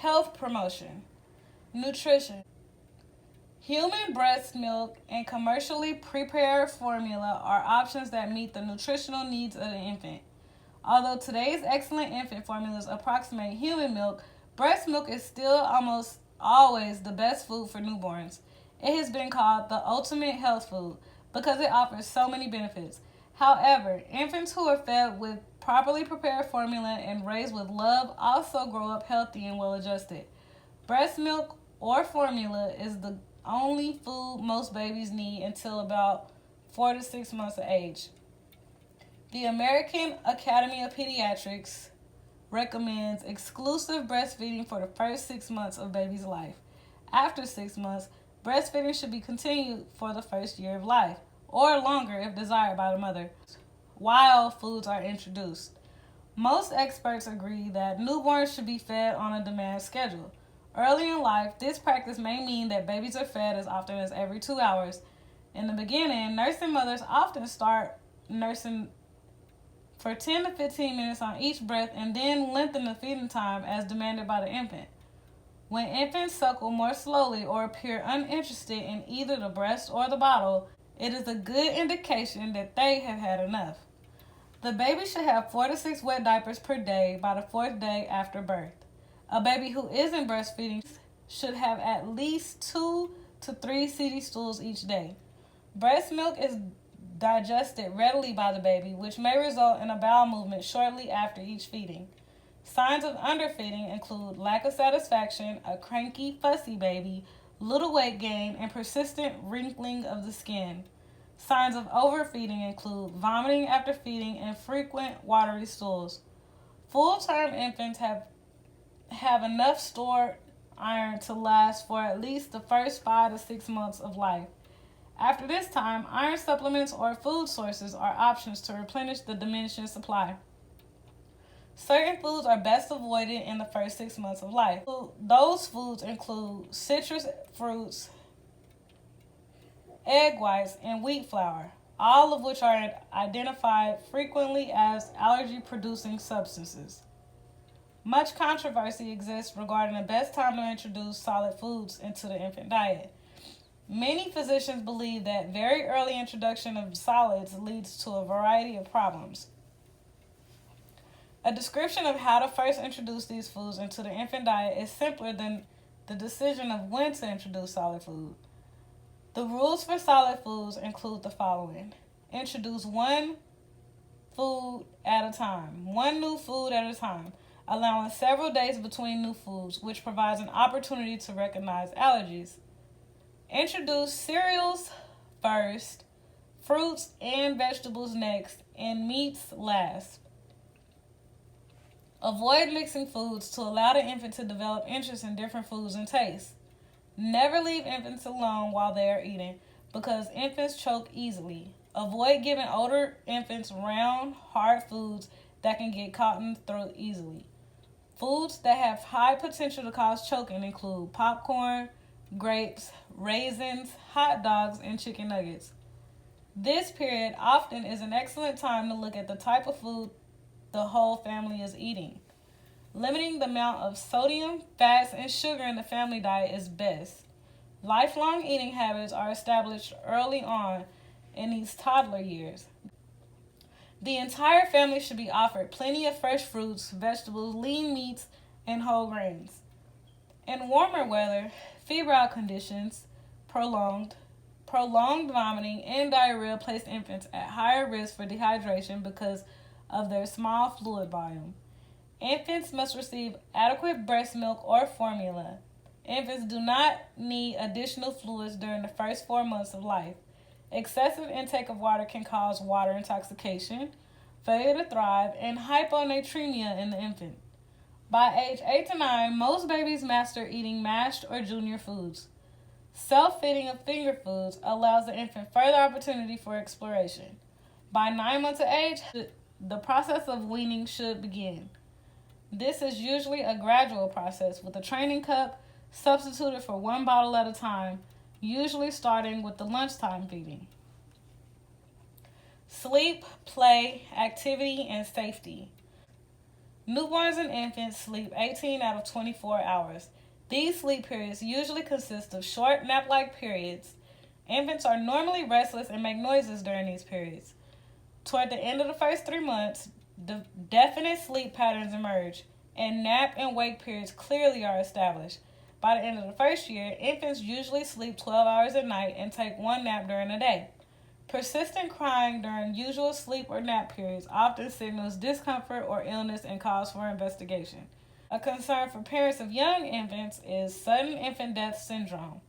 Health promotion. Nutrition. Human breast milk and commercially prepared formula are options that meet the nutritional needs of the infant. Although today's excellent infant formulas approximate human milk, breast milk is still almost always the best food for newborns. It has been called the ultimate health food because it offers so many benefits. However, infants who are fed with properly prepared formula and raised with love also grow up healthy and well adjusted. Breast milk or formula is the only food most babies need until about 4 to 6 months of age. The American Academy of Pediatrics recommends exclusive breastfeeding for the first 6 months of baby's life. After 6 months, breastfeeding should be continued for the first year of life, or longer if desired by the mother, while foods are introduced. Most experts agree that newborns should be fed on a demand schedule. Early in life, this practice may mean that babies are fed as often as every 2 hours. In the beginning, nursing mothers often start nursing for 10 to 15 minutes on each breath and then lengthen the feeding time as demanded by the infant. When infants suckle more slowly or appear uninterested in either the breast or the bottle, it is a good indication that they have had enough. The baby should have 4 to 6 wet diapers per day by the 4th day after birth. A baby who isn't breastfeeding should have at least 2 to 3 CD stools each day. Breast milk is digested readily by the baby, which may result in a bowel movement shortly after each feeding. Signs of underfeeding include lack of satisfaction, a cranky, fussy baby, little weight gain, and persistent wrinkling of the skin. Signs of overfeeding include vomiting after feeding and frequent watery stools. Full-term infants have enough stored iron to last for at least the first 5 to 6 months of life. After this time, iron supplements or food sources are options to replenish the diminishing supply. Certain foods are best avoided in the first 6 months of life. Those foods include citrus fruits, egg whites, and wheat flour, all of which are identified frequently as allergy-producing substances. Much controversy exists regarding the best time to introduce solid foods into the infant diet. Many physicians believe that very early introduction of solids leads to a variety of problems. A description of how to first introduce these foods into the infant diet is simpler than the decision of when to introduce solid food. The rules for solid foods include the following. Introduce one food at a time, one new food at a time, allowing several days between new foods, which provides an opportunity to recognize allergies. Introduce cereals first, fruits and vegetables next, and meats last. Avoid mixing foods to allow the infant to develop interest in different foods and tastes. Never leave infants alone while they are eating because infants choke easily. Avoid giving older infants round, hard foods that can get caught in the throat easily. Foods that have high potential to cause choking include popcorn, grapes, raisins, hot dogs, and chicken nuggets. This period often is an excellent time to look at the type of food the whole family is eating. Limiting the amount of sodium, fats, and sugar in the family diet is best. Lifelong eating habits are established early on in these toddler years. The entire family should be offered plenty of fresh fruits, vegetables, lean meats, and whole grains. In warmer weather, febrile conditions, prolonged vomiting, and diarrhea place infants at higher risk for dehydration because of their small fluid volume. Infants must receive adequate breast milk or formula. Infants do not need additional fluids during the first 4 months of life. Excessive intake of water can cause water intoxication, failure to thrive, and hyponatremia in the infant. By age 8 to 9, most babies master eating mashed or junior foods. Self-feeding of finger foods allows the infant further opportunity for exploration. By 9 months of age, the process of weaning should begin. This is usually a gradual process with a training cup substituted for 1 bottle at a time, usually starting with the lunchtime feeding. Sleep, play, activity, and safety. Newborns and infants sleep 18 out of 24 hours. These sleep periods usually consist of short nap-like periods. Infants are normally restless and make noises during these periods. Toward the end of the first 3 months, definite sleep patterns emerge, and nap and wake periods clearly are established. By the end of the first year, infants usually sleep 12 hours at night and take one nap during the day. Persistent crying during usual sleep or nap periods often signals discomfort or illness and calls for investigation. A concern for parents of young infants is sudden infant death syndrome.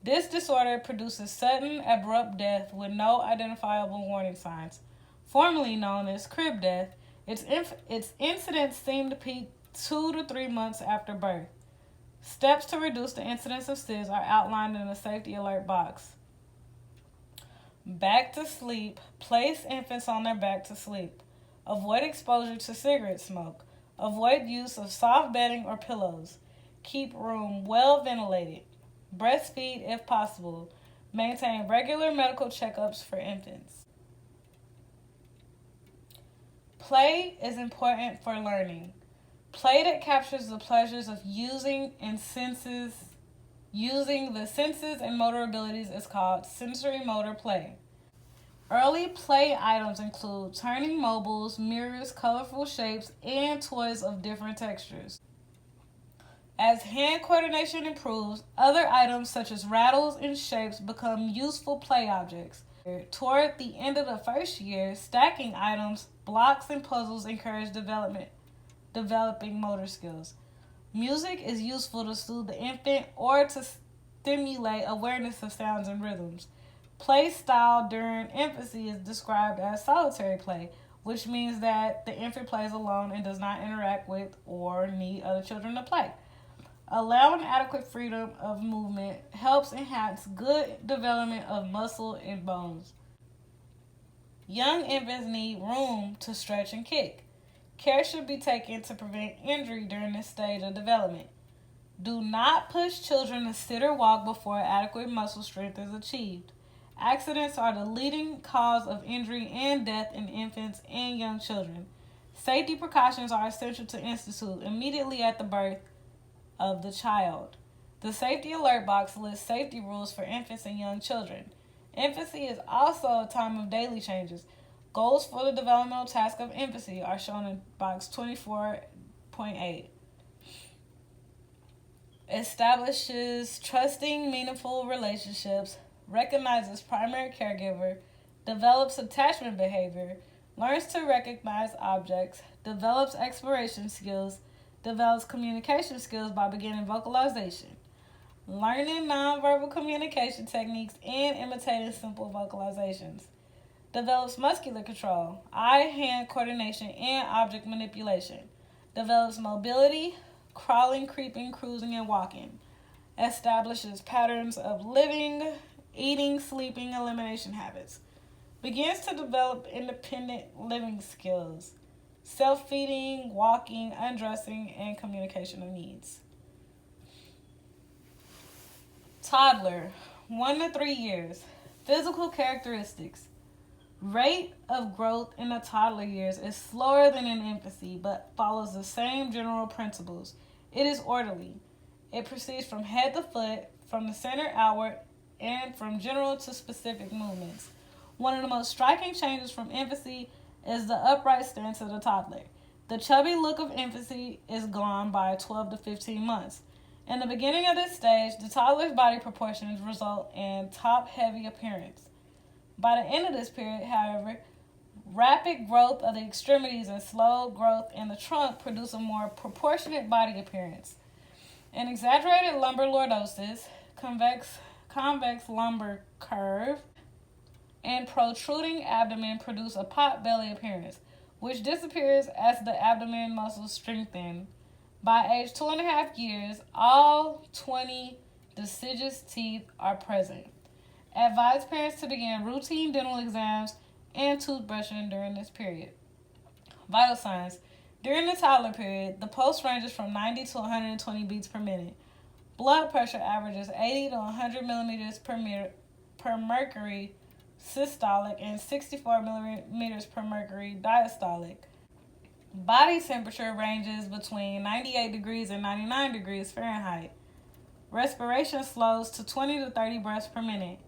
This disorder produces sudden, abrupt death with no identifiable warning signs. Formerly known as crib death, its incidence seem to peak 2 to 3 months after birth. Steps to reduce the incidence of SIDS are outlined in the safety alert box. Back to sleep. Place infants on their back to sleep. Avoid exposure to cigarette smoke. Avoid use of soft bedding or pillows. Keep room well ventilated. Breastfeed if possible. Maintain regular medical checkups for infants. Play is important for learning. Play that captures the pleasures of using the senses and motor abilities is called sensory motor play. Early play items include turning mobiles, mirrors, colorful shapes, and toys of different textures. As hand coordination improves, other items such as rattles and shapes become useful play objects. Toward the end of the first year, stacking items, blocks, and puzzles encourage developing motor skills. Music is useful to soothe the infant or to stimulate awareness of sounds and rhythms. Play style during infancy is described as solitary play, which means that the infant plays alone and does not interact with or need other children to play. Allowing adequate freedom of movement helps enhance good development of muscle and bones. Young infants need room to stretch and kick. Care should be taken to prevent injury during this stage of development. Do not push children to sit or walk before adequate muscle strength is achieved. Accidents are the leading cause of injury and death in infants and young children. Safety precautions are essential to institute immediately at the birth of the child. The safety alert box lists safety rules for infants and young children. Infancy is also a time of daily changes. Goals for the developmental task of infancy are shown in box 24.8. Establishes trusting, meaningful relationships, recognizes primary caregiver, develops attachment behavior, learns to recognize objects, develops exploration skills, develops communication skills by beginning vocalization, learning nonverbal communication techniques and imitating simple vocalizations, develops muscular control, eye-hand coordination, and object manipulation, develops mobility, crawling, creeping, cruising, and walking, establishes patterns of living, eating, sleeping, elimination habits, begins to develop independent living skills, self-feeding, walking, undressing, and communication of needs. Toddler, 1 to 3 years. Physical characteristics. Rate of growth in the toddler years is slower than in infancy, but follows the same general principles. It is orderly. It proceeds from head to foot, from the center outward, and from general to specific movements. One of the most striking changes from infancy is the upright stance of the toddler. The chubby look of infancy is gone by 12 to 15 months. In the beginning of this stage, the toddler's body proportions result in top-heavy appearance. By the end of this period, however, rapid growth of the extremities and slow growth in the trunk produce a more proportionate body appearance. An exaggerated lumbar lordosis, convex lumbar curve, and protruding abdomen produce a pot belly appearance, which disappears as the abdomen muscles strengthen. By age 2.5 years, all 20 deciduous teeth are present. Advise parents to begin routine dental exams and toothbrushing during this period. Vital signs. During the toddler period, the pulse ranges from 90 to 120 beats per minute. Blood pressure averages 80 to 100 millimeters per mercury systolic and 64 millimeters per mercury diastolic. Body temperature ranges between 98 degrees and 99 degrees Fahrenheit. Respiration slows to 20 to 30 breaths per minute.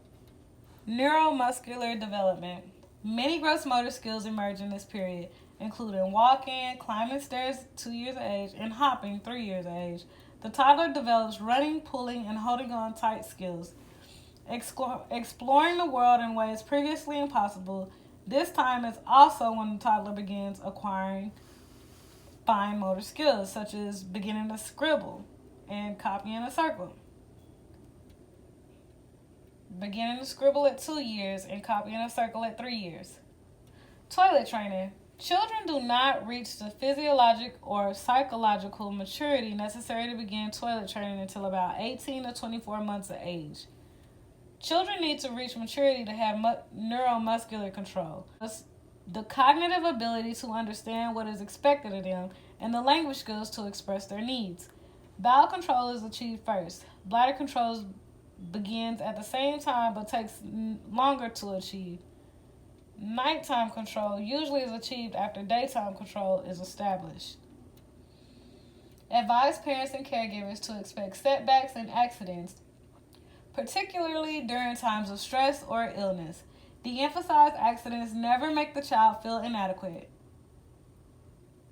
Neuromuscular development. Many gross motor skills emerge in this period, including walking, climbing stairs 2 years of age, and hopping 3 years of age. The toddler develops running, pulling, and holding on tight skills. Exploring the world in ways previously impossible. This time is also when the toddler begins acquiring fine motor skills, such as beginning to scribble and copying a circle. Beginning to scribble at 2 years and copying a circle at 3 years. Toilet training. Children do not reach the physiologic or psychological maturity necessary to begin toilet training until about 18 to 24 months of age. Children need to reach maturity to have neuromuscular control, the cognitive ability to understand what is expected of them, and the language skills to express their needs. Bowel control is achieved first. Bladder control begins at the same time but takes longer to achieve. Nighttime control usually is achieved after daytime control is established. Advise parents and caregivers to expect setbacks and accidents, particularly during times of stress or illness. De-emphasize accidents never make the child feel inadequate.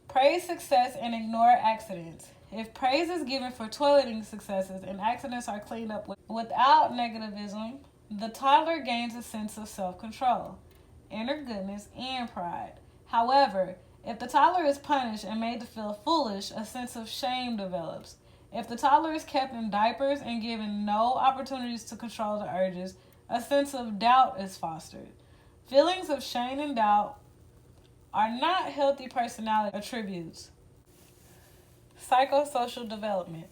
Praise success and ignore accidents. If praise is given for toileting successes and accidents are cleaned up without negativism, the toddler gains a sense of self-control, inner goodness, and pride. However, if the toddler is punished and made to feel foolish, a sense of shame develops. If the toddler is kept in diapers and given no opportunities to control the urges, a sense of doubt is fostered. Feelings of shame and doubt are not healthy personality attributes. Psychosocial development.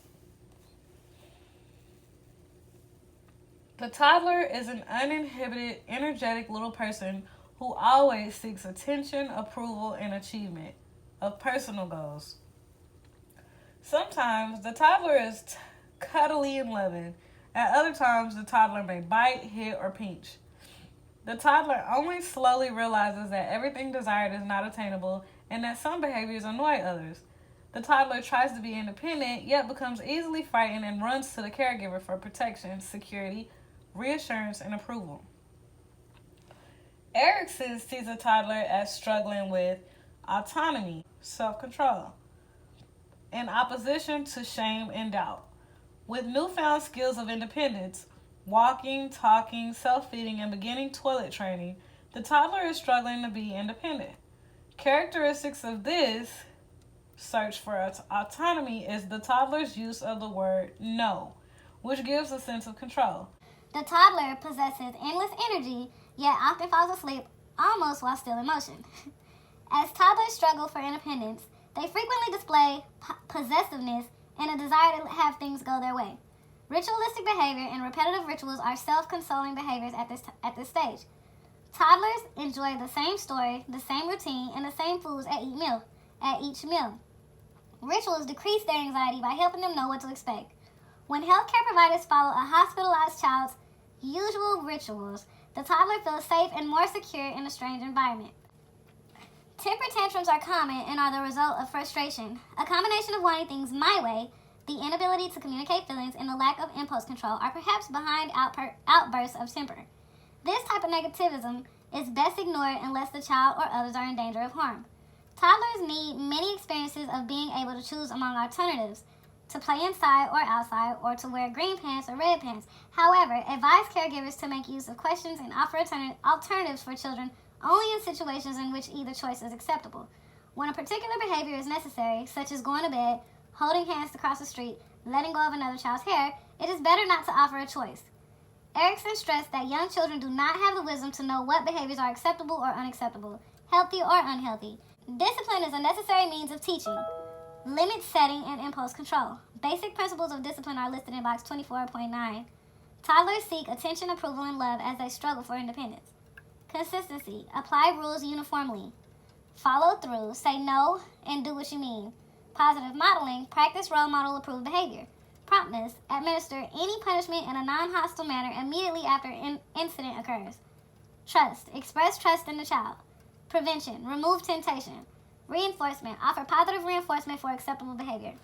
The toddler is an uninhibited, energetic little person who always seeks attention, approval, and achievement of personal goals. Sometimes the toddler is cuddly and loving. At other times, the toddler may bite, hit, or pinch. The toddler only slowly realizes that everything desired is not attainable and that some behaviors annoy others. The toddler tries to be independent, yet becomes easily frightened and runs to the caregiver for protection, security, reassurance, and approval. Erickson sees a toddler as struggling with autonomy, self-control, in opposition to shame and doubt. With newfound skills of independence, walking, talking, self-feeding, and beginning toilet training, the toddler is struggling to be independent. Characteristics of this search for autonomy is the toddler's use of the word no, which gives a sense of control. The toddler possesses endless energy, yet often falls asleep almost while still in motion. As toddlers struggle for independence, they frequently display possessiveness and a desire to have things go their way. Ritualistic behavior and repetitive rituals are self-consoling behaviors at this stage. Toddlers enjoy the same story, the same routine, and the same foods at each meal. Rituals decrease their anxiety by helping them know what to expect. When healthcare providers follow a hospitalized child's usual rituals, the toddler feels safe and more secure in a strange environment. Temper tantrums are common and are the result of frustration. A combination of wanting things my way, the inability to communicate feelings, and the lack of impulse control are perhaps behind outbursts of temper. This type of negativism is best ignored unless the child or others are in danger of harm. Toddlers need many experiences of being able to choose among alternatives, to play inside or outside, or to wear green pants or red pants. However, advise caregivers to make use of questions and offer alternatives for children only in situations in which either choice is acceptable. When a particular behavior is necessary, such as going to bed, holding hands to cross the street, letting go of another child's hair, it is better not to offer a choice. Erickson stressed that young children do not have the wisdom to know what behaviors are acceptable or unacceptable, healthy or unhealthy. Discipline is a necessary means of teaching. Limit setting and impulse control. Basic principles of discipline are listed in box 24.9. Toddlers seek attention, approval, and love as they struggle for independence. Consistency. Apply rules uniformly. Follow through. Say no and do what you mean. Positive modeling. Practice role model approved behavior. Promptness. Administer any punishment in a non-hostile manner immediately after an incident occurs. Trust. Express trust in the child. Prevention. Remove temptation. Reinforcement. Offer positive reinforcement for acceptable behavior.